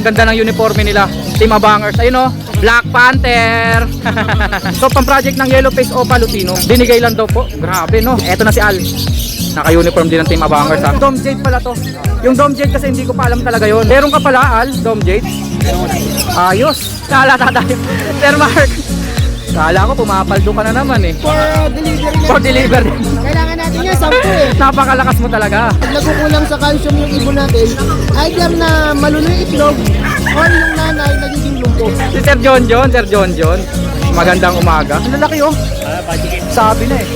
Ganda ng uniforme nila. Team Abangers. Ayun o, Black Panther. So pang project ng Yellow Face Opa Lutino. Binigay lang daw po. Grabe no. Eto na si Al. Naka-uniform din ng Team Abangers ha. Dome Jade pala to. Yung Dome Jade kasi hindi ko pa alam talaga yun. Meron ka pala Al, Dome Jade. Ayos. Kalata tayo. Sir Mark. Kala ko pumapaldo ka na naman eh. For delivery. For delivery. Kailangan natin yan, 10 eh. Napakalakas mo talaga. Pag nagkukulang sa calcium yung ibon natin, either na maluloy yung itlog or yung nanay nagiging lumpo. Si Sir John John. Magandang umaga. Ang lalaki oh. Sabi na eh.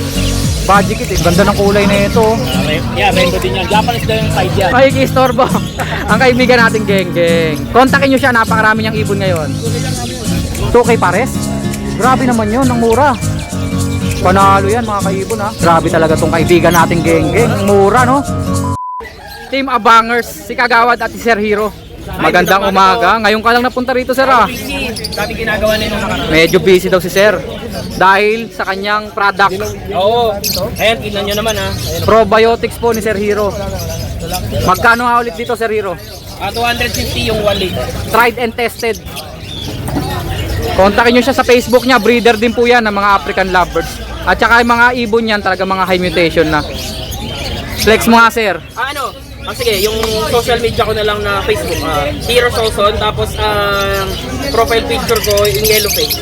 Budget eh. Ganda ng kulay na ito. Yeah, rainbow din yan. Japanese daw yung size yan. Makikistorbo. Ang kaibigan natin geng. Kontakin nyo siya. Napakarami niyang ibon ngayon. 2K pares? Grabe naman yun. Ang mura. Panalo yan mga kaibon ha. Grabe talaga tong kaibigan natin geng. Mura no. Team Abangers. Si Kagawad at si Sir Hero. Magandang umaga. Ngayon ka lang napunta rito sir ha. Busy. Dati ginagawa nila nakaraan. Medyo busy daw si Sir. Dahil sa kanyang product. Oo. Ayan, tignan nyo naman ha. Ayan. Probiotics po ni Sir Hero. Magkano nga ulit dito Sir Hero? 250 yung 1 liter. Tried and tested. Kontakin nyo siya sa Facebook niya. Breeder din po yan ng mga African lovebirds. At saka yung mga ibon yan talaga mga high mutation na. Flex mo nga Sir. Sige, yung social media ko na lang na Facebook. Hero Soson. Tapos profile picture ko yung yellow face.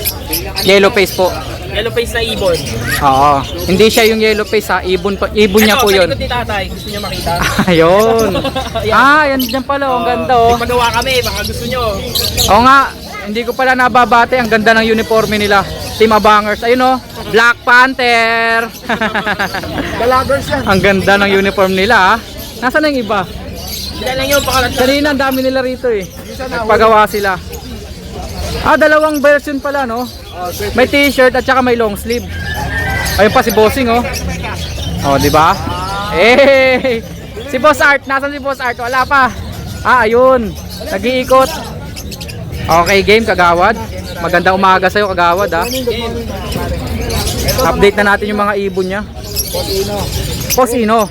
Yellow face po. Yellow face na ibon. Oo. Hindi siya yung yellow face ha. Ibon niya po yun. Ito, sa likod ni tatay. Gusto nyo makita? Ayun. Yan dyan pala. Ang ganda oh. Magpagawa kami. Baka gusto nyo. Oo nga. Hindi ko pala nababate. Ang ganda ng uniforme nila. Team Abangers. Ayun oh. Black Panther. Galagers yan. Ang ganda ng uniform nila ha. Nasaan na yung iba? Sila lang yung pakalat. Kanina ang dami nila rito eh. Nagpagawa sila. Dalawang version pala no. May t-shirt at saka may long sleeve. Ayun pa si Bossing oh. Oh, di ba? Si Boss Art, nasaan si Boss Art? Wala pa. Ayun. Nag-iikot. Okay, game Kagawad. Magandang umaga sa iyo Kagawad ha. Update na natin yung mga ibon niya. Posino.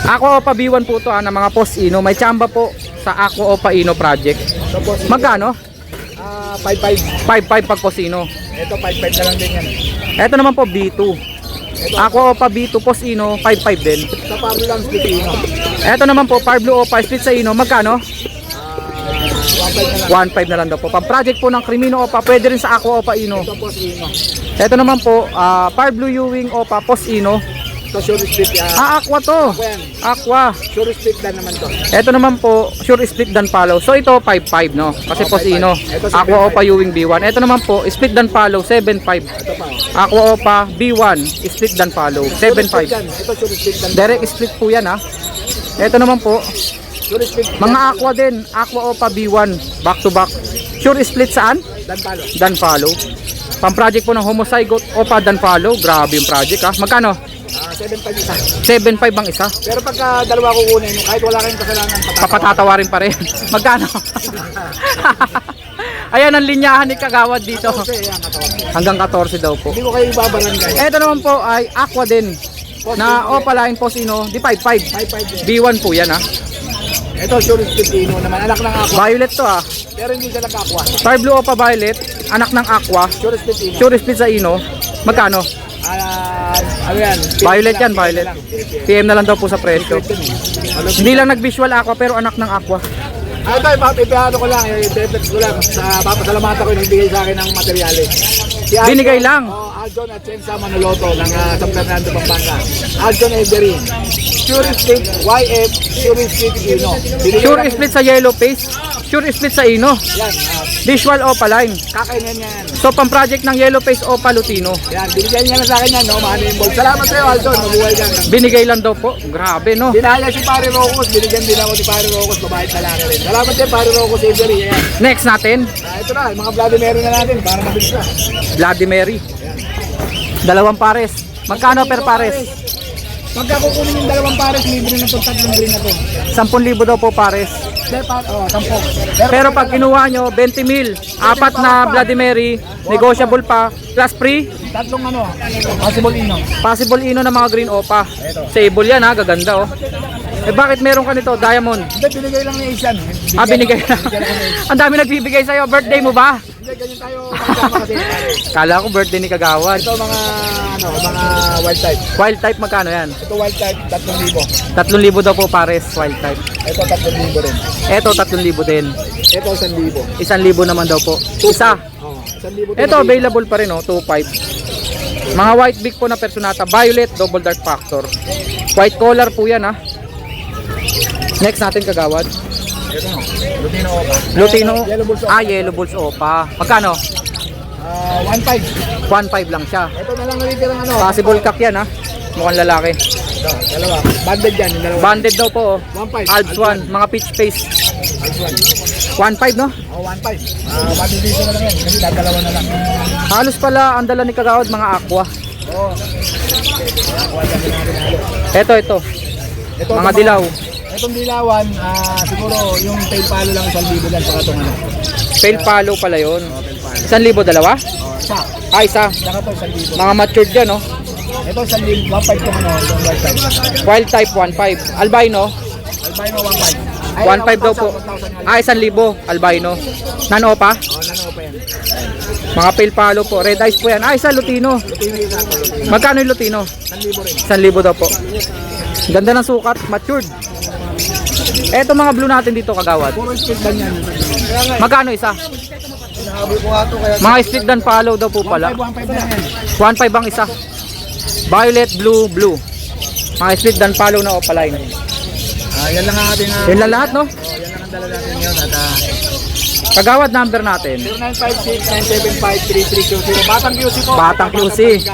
Aqua Opa B1 po to ng mga Posino. May tsamba po sa Aqua Opa Ino project. Magkano? 5-5. 5-5 pag Posino. Ito 5-5 na lang din yan. Ito naman po B2. Aqua Opa B2 Posino 5-5 din. Sa Pablo lang split ino. Ito naman po Pablo Opa split sa Ino. Magkano? 1-5 na lang. 1-5 na lang daw po. Pang project po ng Crimino Opa, pwede rin sa Aqua Opa Ino. Ito post ino. Ito naman po Pablo Ewing Opa Posino. Ito sure split yan. Aqua to. Aqua yan. Aqua. Sure split lang naman to. Ito naman po, sure split dan follow. So ito 5-5 no. Kasi Posino. 5-5. Ito, Aqua 7-5. Opa Ewing B1. Ito naman po, split dan follow 7-5. Ito pa. Aqua Opa B1, split dan follow Sure split 7-5. yan. Ito sure split lang. Direct split po yan ha. Ito naman po, Sure split. mga Aqua din. Aqua Opa B1, back to back. Sure split saan? Dan palo. Dan follow. Pang project po ng Homozygote Opa dan follow. Grabe yung project ha. Magkano? 7-5 isa. 7-5 ang isa. Pero pagka dalawa kukunin, kahit wala kayong kasalanan, Papatatawarin pa rin. Magkano? Ayan ang linyahan ni Kagawad dito. Okay, yan, katawa. Hanggang 14 daw po. Hindi ko kayo ibabarangay. Ito naman po ay Aqua din. Na Opaline Posino, di 5-5. 5-5 din. B1 po yan ha. Ito sure split ino naman. Anak ng aqua. Violet to ha. Pero hindi siya nag-aqua. Fire Blue Opa Violet, anak ng Aqua. Sure split ino. Sure split sa Ino. Magkano? Ano yan? Violet yan, violet. PM na lang daw po sa presyo. Hindi lang nag-visual Aqua pero anak ng Aqua. Ito, ipapipihano ko lang, i-deflex ko lang. Papasalamatan ko yung nagbigay sa akin ng materyales. Si Aljon, Binigay lang? Aljon at Chensa Manoloto ng San Fernando, Pampanga. Aljon Everin. Sure split YF, sure split Ino. Binigay Sure lang- split sa Yellow Face. Sure split sa Ino. Yan, Visual Opaline. kakainin yan. So pang project ng Yellow Face Opa Lutino. Yan, binigyan niya na sa akin yan, no? Mahalo yung ball. Salamat sa'yo, Aljon. Mabuhay ka. Binigay lang daw po. Grabe no. Dinaya si Pare Rocos, binigyan din ako ni Pare Rocos, babae at lalaki rin. Salamat din, Pare Rocos Avery. Yan. Next natin, Ito na, yung mga Vladimir na natin, para mabilis na. Vladimir. Dalawang pares. Magkano per pares? Pagka kukunin yung dalawang pares, libre na itong tatlong green na to. 10,000 daw po pares. Tampo. Pero pag kinuha nyo, 20 mil. Apat na Vladimir, negotiable pa. Plus free, Tatlong possible ino. possible Ino ng mga green Opa. Sable yan ha, gaganda oh. Eh bakit meron ka nito, Diamond? Hindi, binigay lang ni Asian. Ah, binigay na. Ang dami nagbibigay sa'yo. Birthday mo ba? Hindi, ganyan tayo kasama kasi. Kala ko birthday ni Kagawad. Ito mga wild type. Wild type magkano yan? Ito wild type, 3,000. 3,000 daw po pares, wild type. Ito 3,000 rin. Eto 3,000 din. Ito 1,000. 1,000 naman daw po. Isa. Oh, 1,000. Ito available pa rin, oh, 2,500. Mga white beak po na personata, violet, double dark factor. White collar po yan, ha. Next natin, Kagawad. Ito Lutino Opa. Lutino. Yellow Bulls Opa. Ah, yellow bulls opa. Magkano? 1,500. 1,500 lang siya. Ito na lang nalitirang Possible cock yan, ha. Mukhang lalaki. Ito, dalawa. Banded yan, yung dalawa. Banded daw po, oh. 1,500. Alps 1, mga peach face. Alps 1,500, no? 1. Oh, 1,500. Madivision na lang yan, kasi dadalawa na lang. Halos pala ang dala ni Kagawad mga aqua. Oo. Nakuha natin natin halo. Ito. Ito, Mga dilaw. Itong dilawan, siguro yung tail palo lang 1,000 lang, saka itong Pale palo pala yun. tail palo. 1,000 dalawa? Isa. Ah, isa. Saka ito 1,000. Mga matured yan, no? Ito 1,000, 1,500 itong itong wild type. Wild type 1,500. Albino, Albino 1,500. 1,500 daw po. 1,000. Ah, 1,000 albino. Nano pa? Nano pa yan. Mga pale palo po. Red eyes po yan. Ah, isa Lutino. Lutino isa ito, Lutino. Magkano yung Lutino? 1,000 rin. 1,000 daw po. Ganda ng sukat, matured. Eto mga blue natin dito, Kagawad. Puro split ban yan. Magkano isa? Sinabi ko nga ito kaya. Mga split dan follow daw po pala. 1,500 na yan. 1,500 ang isa. Violet, blue. Mga split dan follow na opaline. Yan lang ang ating Yan lang lahat, no? yan lang ang dala natin ngayon at Kagawad number natin. 0956-975-3320. Batang QC po. Batang QC.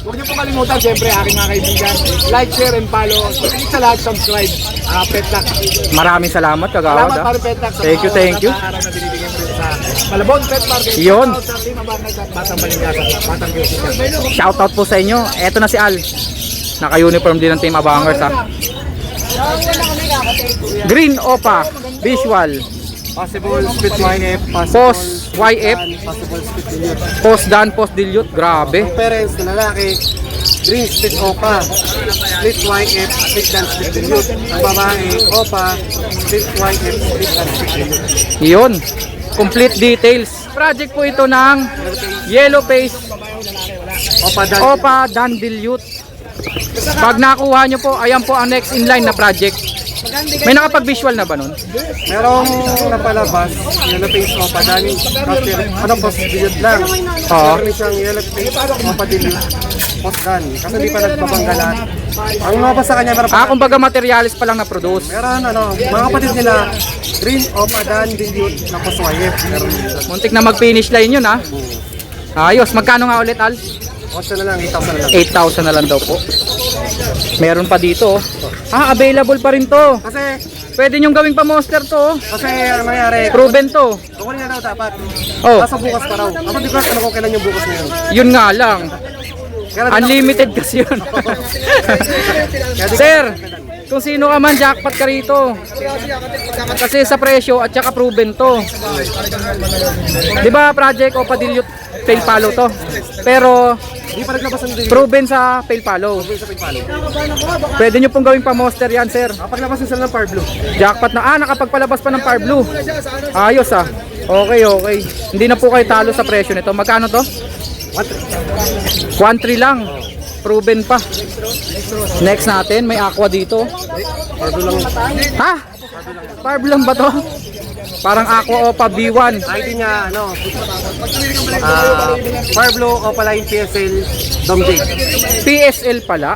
Huwag niyo po kalimutan, siyempre, aking mga kaibigan. Like, share, and follow. Higit sa lahat, subscribe. Petlac. Maraming salamat, Kagawad. Salamat ah. para Petlac sa Thank you, mga thank you. araw na binibigyan mo rin sa Malabon Pet Market. Yun. Sa Team Abangay at Batang Balingasan. Batang QC. Shoutout po sa inyo. Eto na si Al. Naka-uniform din ng Team Abangers, ha. Green Opa, visual. Possible split YF, Post YF, possible split dilute. post dan, post dilute. Grabe. Ang parents na lalaki, green split OPA, split YF, split dan split dilute. Ang babae, OPA, split YF, split dan split dilute. Yun. Complete details. Project po ito ng Yellow Face OPA dan. Opa Dan Dilute. Pag nakuha nyo po, ayan po ang next in line na project. May nakapag-visual na ba nun? Merong napalabas, yellow face OPA dan. Kasi ano post dilute lang. Oo. Meron siyang yellow face OPA dilute, post dan. Kasi di pa nagbabanggalan. Ang mga sa kanya meron Ah, kumbaga materialis pa lang na-produce. meron mga kapatid nila, green OPA dan dilute na post YF. Meron dito. Muntik na mag-finish line yun, ha? Ayos. Magkano nga ulit, Al? 8,000 na lang, 8,000 na lang. 8,000 na lang daw po. Meron pa dito, oh. Ah, available pa rin to. Kasi Pwede nyong gawing pa-monster to, oh. ang nangyari, Proven to. kukunin na daw dapat. Oh, Kaso bukas pa raw. Ako di ko alam kung kailan yung bukas na yun. yun nga lang. Kaya Unlimited kasi yun. Sir, kung sino ka man, jackpot ka rito. Kasi sa presyo at saka proven to. Di ba project o Dilute fail follow to? Pero Di pa naglabas ang review. proven sa fail follow. Sa Pagpalo. Pwede nyo pong gawing pa-monster yan, sir. Paglabas din sila ng Power Blue. Jackpot na. Ah, nakapagpalabas pa ng Power Blue. Ayos, ah. Okay, okay. Hindi na po kayo talo sa presyo nito. Magkano to? 1,300 lang. Proven pa. Next natin, may aqua dito. Power Blue lang. Ha? Power Blue lang ba to? Parang aqua o pa B1. ID niya, Power Blue o pala yung PSL Dom Jade. PSL pala.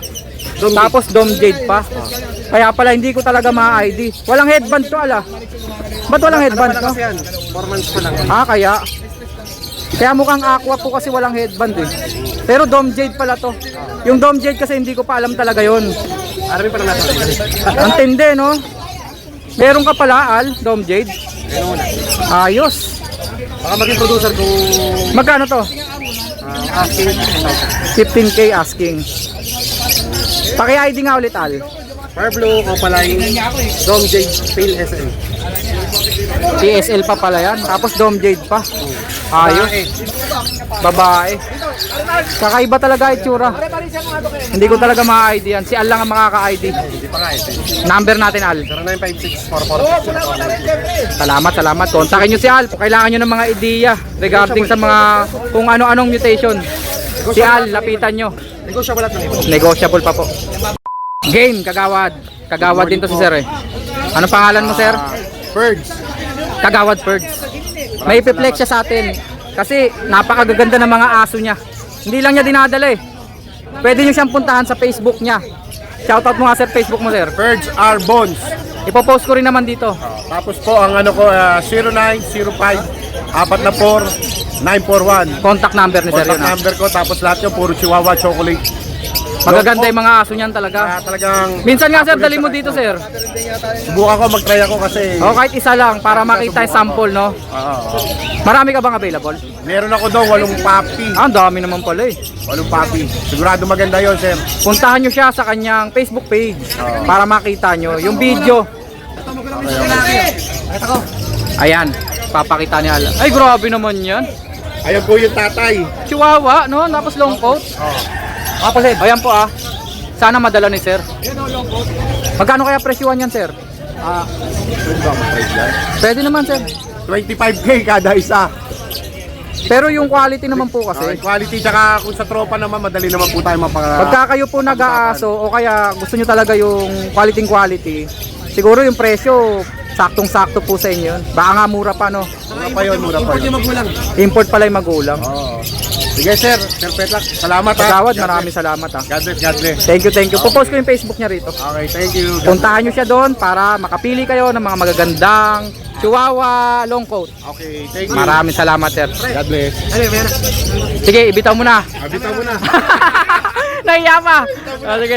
Dom Jade. Tapos Dom Jade pa. Kaya pala hindi ko talaga ma-ID. Walang headband to, ala. Ba't walang headband Ano to? kasi yan? 4 months pa lang. Ah, kaya mukhang aqua po kasi walang headband eh. Pero Dom Jade pala to. Yung Dom Jade kasi hindi ko pa alam talaga yon. Aramin pa lang natin. Ang tindi, no? Meron ka pala, Al, Dom Jade. Ayos. Baka maging producer kung Magkano to? asking. 15K asking. Paki-ID nga ulit, Al. Power Blue o pala yung Dom Jade Pale SM. PSL pa pala yan. Tapos Dom Jade pa. Ayos. Babae. Kakaiba talaga itsura. Hindi ko talaga maka-ID yan. Si Al lang ang makaka-ID. Hindi pa nga eh. Number natin, Al. 0956-446. Salamat. Kontakin nyo si Al. Kung kailangan nyo ng mga ideya regarding sa mga kung ano-anong mutation. Si Al, lapitan nyo. Negosyable at ng Negotiable pa po. Game, Kagawad. Kagawad din to si Sir eh. Ano pangalan mo, Sir? Birds. Kagawad Birds. May ipiplex siya sa atin. Kasi napakagaganda ng mga aso niya. Hindi lang niya dinadala eh. Pwede nyo siyang puntahan sa Facebook niya. Shoutout mo nga, Sir, Facebook mo, Sir. Birds are bones. Ipopost ko rin naman dito. Tapos po ang ano ko 0905-44-941. Contact number ni Sir Contact yun. number ko, tapos lahat yun puro Chihuahua chocolate. Magaganda yung mga aso niyan talaga. Kaya talagang Minsan nga, Sir, dali mo dito, Sir. subukan ko, mag-try ako kasi O kahit isa lang para makita yung sample, no? Marami ka bang available? meron ako daw 8 puppy. Ah, ang dami naman pala eh. 8 puppy. Sigurado maganda yon, sir. Puntahan nyo siya sa kanyang Facebook page para makita nyo yung video. Ayan, papakita niya. Ay, grabe naman yan. Ayan po yung tatay. Chihuahua, no? Tapos long coat. Ayan po ah. Sana madala ni Sir. Magkano kaya presyuhan yan, Sir? Pwede ba mag-price yan? Pwede naman, Sir. 25k kada isa. Pero yung quality naman po Okay, kasi. quality, tsaka kung sa tropa naman, madali naman po tayo Pagka kayo po nag-aaso o kaya gusto nyo talaga yung quality, siguro yung presyo saktong-sakto po sa inyo yun. Baka nga mura pa, no? Mura pa yun, mura pa yun. Import pala yung magulang. Oo. Sige, sir. Sir Petlak, salamat ha. Kagawad, maraming salamat ah. God bless, God bless. Thank you. Popost ko yung Facebook niya rito. Okay, thank you. Puntahan nyo siya doon para makapili kayo ng mga magagandang Chihuahua long coat. Okay, thank you. Maraming salamat, Sir. God bless. Sige, ibitaw mo na. Abitaw mo na. Nahiya pa.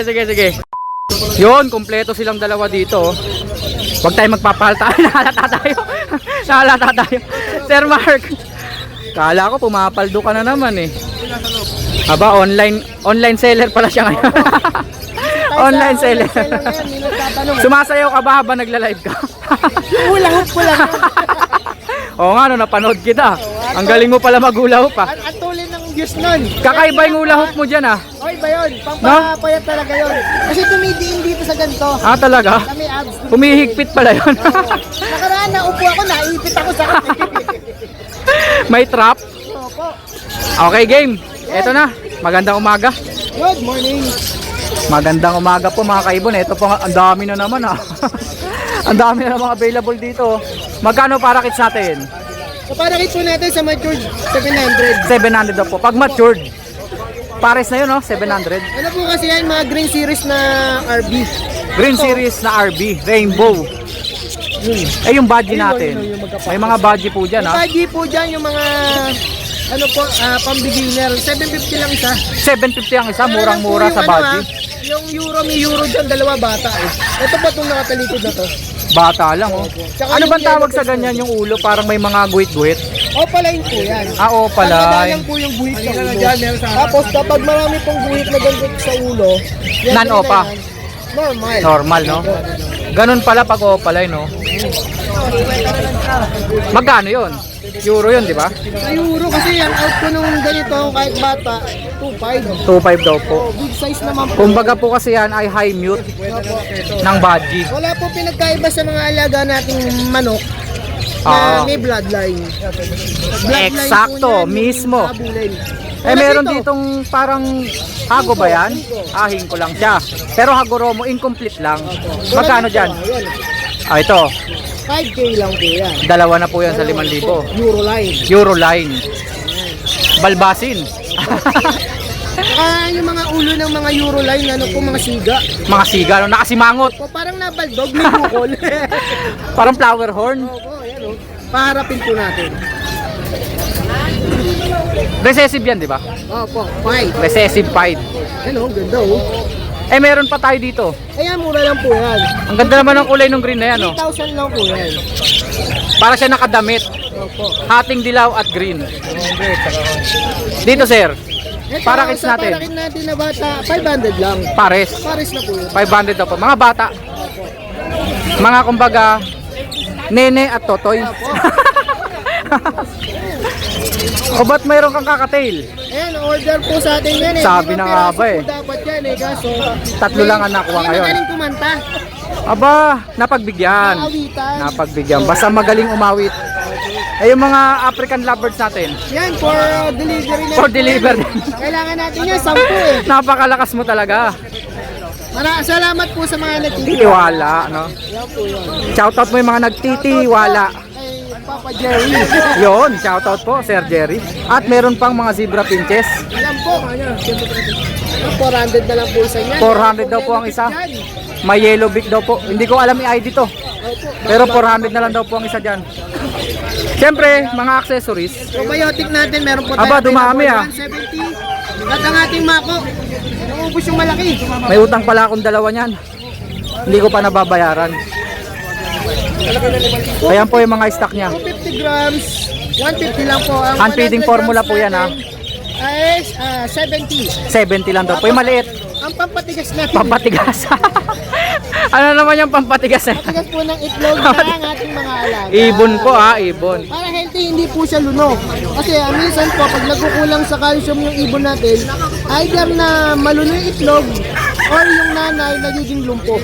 Sige. Yun, kumpleto silang dalawa dito. Huwag tayo magpapalta. Nahalata tayo. Sir Mark. Kala ko pumapaldo ka na naman eh. Aba, online seller pala siya ngayon. Online seller. Sumasayaw ka ba habang nagla-live ka? Hulahop ko lang. Oo nga, no, napanood kita. Ang galing mo pala mag-hula hoop ah. Ang tulin ng views nun. Kakaiba yung hula hoop mo dyan ah. Okay ba yun? Pampapayat talaga yun. Kasi tumidiin dito sa ganito. Ah, talaga? Kami abs. Humihigpit pala yun. Nakaraan na upo ako, naipit ako sa May trap. Opo. Okay, game. Eto na. Magandang umaga. Good morning. Magandang umaga po mga kaibon. Ito po, ang dami na naman ha. Ang dami na naman available dito. Magkano para kits natin? So parakit po natin sa matured 700. 700 daw po. Pag matured, pares na yun no? 700. Ano po kasi yan, mga green series na RB. Green series na RB, Rainbow. Eh yung badge natin. May mga badge po dyan ha. Pagi po dyan yung mga ano po, pang-beginner. 750 lang isa. 750 ang isa, murang-mura sa badge. Yung euro, may euro dyan, dalawa bata eh. Ito pa itong nakatalikod na to. Bata lang oh. Tsaka Ano yung bang tawag yellow sa ganyan yung ulo? Parang may mga guhit-guhit. Opaline po yan. Ah, opaline. Lang po yung guhit sa ulo. Tapos kapag marami pong guhit na ganito sa ulo, yan Non-opa. na yan, normal. Normal no? Ganun pala pag opaline no? Magkano yun? Euro yun, di ba? Sa euro kasi yan out ko nung ganito kahit bata, 2.5. 2.5 daw po. Big size naman po. Kumbaga po kasi yan ay high mute ng badge. Wala po pinagkaiba sa mga alaga nating manok Ah. na may bloodline. Eksakto, mismo. Eh meron ditong parang hago ba yan? Ahin ko lang siya. Pero Hagoromo incomplete lang. Magkano dyan? Ah, ito. 5K lang po yan. Dalawa na po yan sa 5,000. Euroline. Euroline. Balbasin. Saka yung mga ulo ng mga Euroline, ano po, mga siga. Mga siga, no? Nakasimangot. O parang nabaldog, may bukol. Parang flower horn. Opo, ayan o. Paharapin po natin. Recessive yan, di ba? Opo, 5. Recessive pied. Ano, ganda o. Eh meron pa tayo dito. Ayan, mura lang po yan. Ang ganda naman ng kulay ng green na yan, no? 3,000 lang po yan. Para siya nakadamit. Opo. Hating dilaw at green. Dito, sir. Ito, Para kits sa natin. parakit natin na bata, 500 lang. Pares. Pares na po yun. 500 daw po. Mga bata. Mga kumbaga, nene at totoy. O ba't mayroon kang kakatail? Ayan, order po sa atin yan eh. Sabi na nga ba eh. Po dapat yan eh, kaso... Tatlo lang ang nakuha Hindi ngayon. magaling kumanta. Aba, napagbigyan. Naawitan. Napagbigyan. Basta magaling umawit. Eh yung mga African lovebirds natin. Yan, for delivery na. For delivery. Kailangan natin yan, 10 eh. Napakalakas mo talaga. Salamat po sa mga nagtitiwala. Tiwala, no? Yan po yun. Shoutout mo yung mga nagtitiwala. Kay Papa Jerry. Yun, shoutout po, Sir Jerry. At meron pang mga zebra pinches. Yan po. 400 na lang po isa niyan. 400 daw po ang isa. Yan. May yellow beak daw po. Hindi ko alam i-ID to. Pero 400 na lang daw po ang isa dyan. Siyempre, mga accessories. Probiotic natin, meron po Aba, tayo dumami, ah. 170. At ang ating mako, naubos yung malaki. May utang pala akong dalawa niyan. Hindi ko pa nababayaran. Ayan po yung mga stock niya. 250 grams, 150 lang po. Ang Hand feeding 100 formula grams po yan, natin ay 70. 70 lang daw po. Yung maliit. Ang pampatigas natin. Pampatigas. Ano naman yung pampatigas na? Pampatigas po ng itlog ng ating mga alaga. Ibon po ibon. Para healthy, hindi po siya luno. Kasi minsan po, pag nagkukulang sa calcium yung ibon natin, either na maluno yung itlog or yung nanay nagiging lumpo.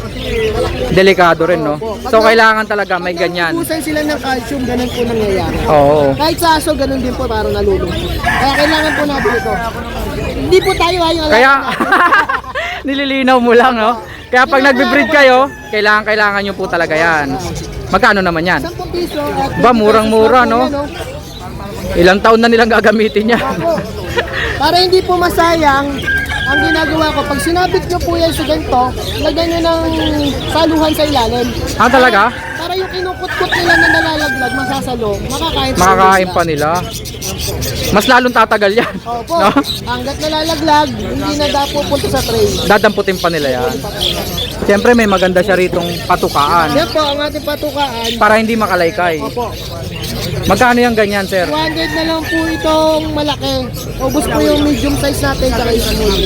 Delikado rin, no? So kailangan talaga may ganyan. Pag nakukusan sila ng calcium, ganun po nangyayari. Oo. Kahit sa aso, ganun din po, parang nalulungkot. Kaya kailangan po natin ito. Hindi po tayo yung alaga Kaya natin. nililinaw mo lang, no? Kaya pag nagbe-breed kayo, kailangan nyo po talaga yan. Magkano naman yan? 10 piso. At Ba, murang-mura, 20 pesos no? lang po yan, Ilang taon na nilang gagamitin yan. Opo. Para hindi po masayang, ang ginagawa ko, pag sinabit nyo po yan sa ganito, lagyan nyo ng saluhan sa ilalim. Talaga? Para yung kinukut-kut nila na nalalaglag, masasalo, makakain Makakain sila. pa nila. Mas lalong tatagal yan. Opo, No? hanggat nalalaglag, hindi na daw pupunta sa tray. Dadamputin pa nila yan. Siyempre may maganda siya ritong patukaan Yan po ang ating patukaan. para hindi makalaykay. Opo, Magkano yung ganyan, sir? 200 na lang po itong malaki. Ubus po yung medium size natin tsaka yung small.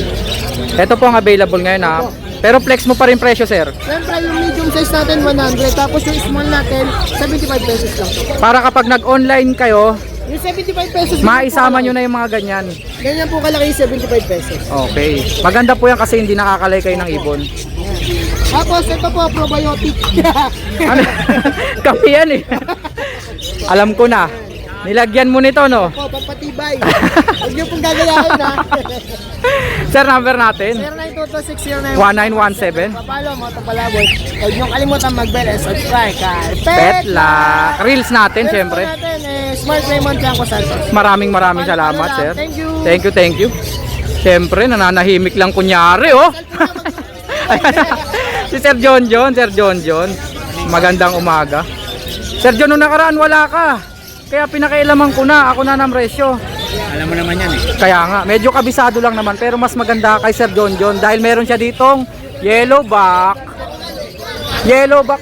Ito po ang available ngayon, ha? Pero flex mo pa rin presyo, sir. Siyempre yung medium size natin 100, tapos yung small natin 75 pesos lang. Para kapag nag-online kayo, Yung 75 pesos. maisama nyo na yung mga ganyan. Ganyan po kalaki yung 75 pesos. Okay. Maganda po yan kasi hindi nakakalaykay ng ibon. Tapos ito po, probiotic. Ano? Kape yan eh. Alam ko na. Nilagyan mo nito, no? Po, pampatibay. Huwag niyo pong gagayahin ha. Sir, number natin? 0922-609. 1917. Papalo mo ito pala boy. Huwag niyo kalimutan mag-bell and subscribe kay Petla. Reels natin, syempre. natin Smart Raymond Blanco Santos. Maraming salamat, sir. Thank you. Thank you. Siyempre, nananahimik lang kunyari, oh. Ayan na. Si Sir John. Magandang umaga. Sir John, nung nakaraan wala ka. Kaya pinakailaman ko na. Ako na ng presyo. Alam mo naman yan eh. Kaya nga, medyo kabisado lang naman. Pero mas maganda kay Sir John dahil meron siya ditong yellow back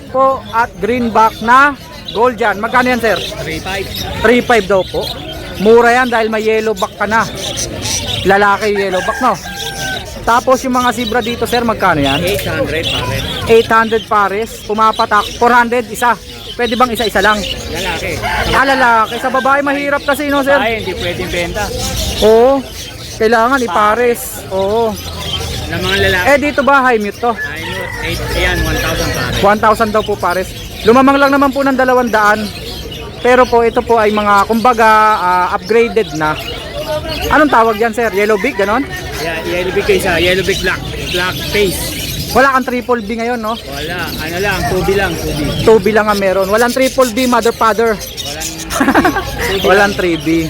po at green back na gold yan. Magkano yan, sir? 3.5. 3.5 daw po. Mura yan dahil may yellow back ka na. Lalaki yung yellow back, no? Tapos yung mga zebra dito, sir, magkano yan? 800 pare. 800 pares. Pumapatak. 400 isa. Pwede bang isa-isa lang? Lalaki. Lalaki. Sa babae mahirap kasi, no, sir? Ay, hindi pwedeng benta. Oo. Kailangan ipares. Oo. Ng mga lalaki. Eh, dito ba high mute to? Ay, ayan, 1,000 pare. 1,000 daw po pares. Lumamang lang naman po ng 200. Pero po, ito po ay mga, kumbaga, upgraded na. Anong tawag yan, sir? Yellow beak, ganon? Yeah, yellow big kayo sa yellow big black. Black face. Wala kang triple B ngayon, no? Wala. Ano lang, 2B lang, 2B. 2B lang ang meron. Walang triple B, mother father. Walang Walang 3B.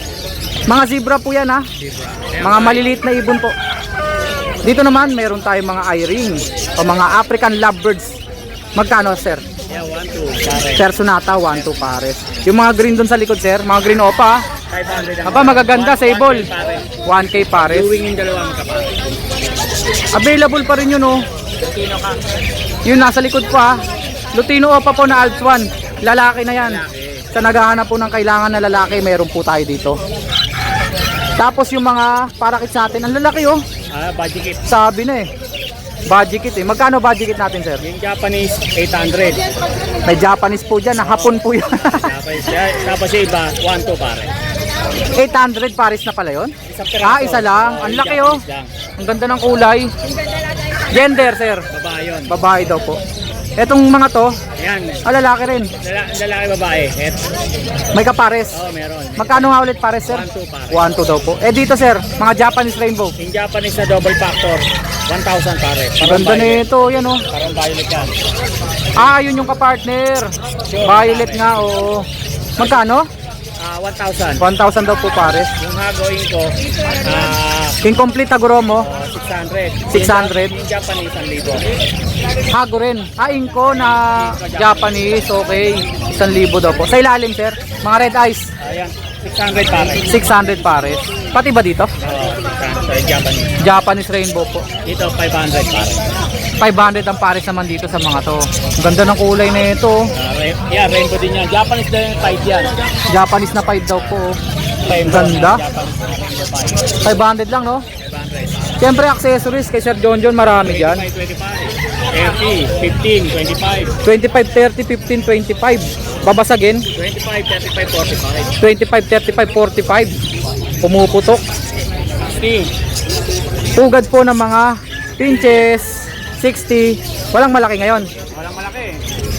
Mga zebra po yan, ha? zebra. Mga maliliit na ibon po. Dito naman, meron tayong mga eye-ring o mga African lovebirds. Magkano, sir? Yeah, 1, 2 pare. Personata, 1, 2 pares. Yung mga green doon sa likod, sir. Mga green opa. 500 ang Aba, magaganda, sable. 1K pare. 1K pares. Duwing yung dalawa magkapare. Available pa rin yun, oh. Lutino ka. Yun, nasa likod pa. Lutino opa po na Alps 1. Lalaki na yan. Sa naghahanap po ng kailangan na lalaki, meron po tayo dito. Tapos yung mga parakits natin, ang lalaki, oh. Budget kit. Sabi na eh. Budget kit eh. Magkano budget kit natin, sir? Yung Japanese, 800. May Japanese po dyan, hapon po yun. Japanese, tapos yung iba, 1-2 pare. 800 pares na pala yun? Isang piraso. Ah, isa lang. Ang laki oh. Japanese lang. Ang ganda ng kulay. Gender, sir. Babae yun. Babae daw po. Etong mga to, Ayan, lalaki rin. lalaki babae. May kapares. Oo, meron. Magkano nga ulit pares, sir? 1-2 pare. 1-2 daw po. Eh dito, sir, mga Japanese rainbow. Yung Japanese na double factor, 1,000 pare. Ang ganda nito, yan oh. Parang violet yan. Ah, yun yung kapartner. Violet nga, oo. Magkano? 1,000. 1,000 daw po pares. Yung hagoin ko, Incomplete Aguromo, 600. 600. Yung Japanese, 1,000. Hago rin. Ah, Inko na Japanese, okay. 1,000 daw po. Sa ilalim, sir, mga red eyes, Ayan, 600 pare. 600 pares. Pati ba dito? Oo, 600 Japanese. Japanese rainbow po. Dito, 500 pare. 500 ang pares naman dito sa mga to. Ang ganda ng kulay na ito. Yeah, rainbow din yan. Japanese din yung 5 yan. Japanese na 5 daw po. Ang ganda. 500 lang, no? 500. Siyempre, accessories kay Sir John John, marami dyan. 25, 30, 15, 25. 25, 30, 15, 25. Babasagin. 25, 35, 45. 25, 35, 45. Pumuputok. 60. Pugad po ng mga pinches. 60. Walang malaki ngayon. Walang malaki.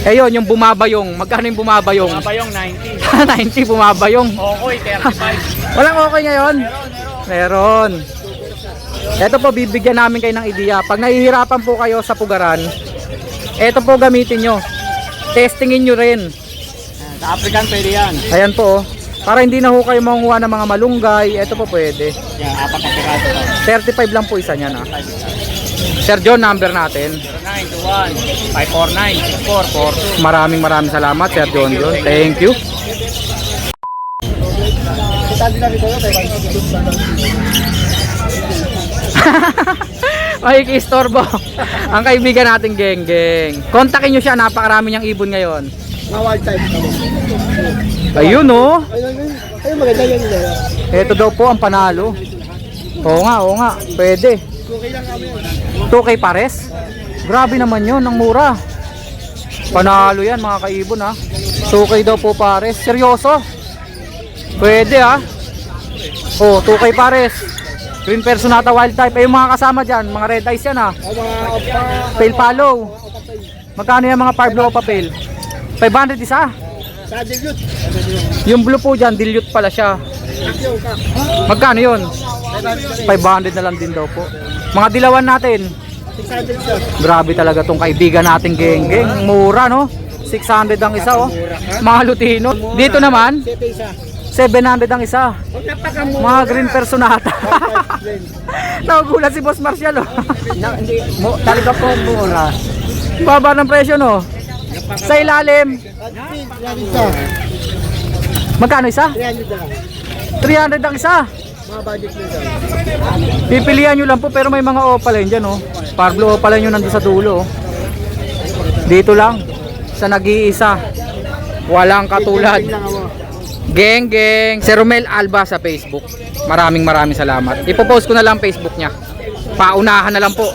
Eh yun, yung bumabayong. Magkano yung bumabayong? Mga bayong 90. 90 bumabayong. Okoy, 35. Walang okay ngayon? Meron. Ito po, bibigyan namin kayo ng idea. Pag nahihirapan po kayo sa pugaran, ito po gamitin nyo. Testingin nyo rin. Sa African pwede yan. Ayan po, oh. Para hindi na ho kayo manguha ng mga malunggay, ito po pwede. Yan, 4 na piraso to. 35 lang po isa niyan, ah. Sir John, number natin. 0921 549 442. Maraming salamat, Sir John John. Thank you. Makikistorbo ang kaibigan nating Geng-Geng. Kontakin nyo siya, napakarami niyang ibon ngayon. Mga wild type. Ayun oh. Ayun, maganda yan nila. Ito daw po ang panalo. Oo nga, pwede. 2K pares? Grabe naman yun, ang mura. Panalo yan mga kaibon ha. 2K daw po pares. Seryoso? Pwede ha. Oh, 2K pares. Green Personata wild type. Eh yung mga kasama dyan, mga red eyes yan ha. Pale follow. Magkano yan mga Pablo o papel? 500 isa. Sa dilute. Yung blue po dyan, dilute pala siya. Magkano yun? 500 na lang din daw po. Mga dilawan natin. 600 sir. Grabe talaga tong kaibigan nating Geng-Geng. Mura no? 600 ang isa oh. Mga Lutino. Dito naman, 700 ang isa. Mga Green Personata. Nagugulat si Boss Marcial oh. Talaga po mura. Baba ng presyo no? Sa ilalim, 300 sir. magkano isa? 300 na lang. 300 ang isa. Mga budget nyo sir. Pipilian nyo lang po pero may mga opaline dyan oh. Parblo opaline nyo nandun sa dulo oh. Dito lang sa nag-iisa. Walang katulad. Geng-Geng. Si Romel Alba sa Facebook. Maraming salamat. Ipopost ko na lang Facebook niya. Paunahan na lang po.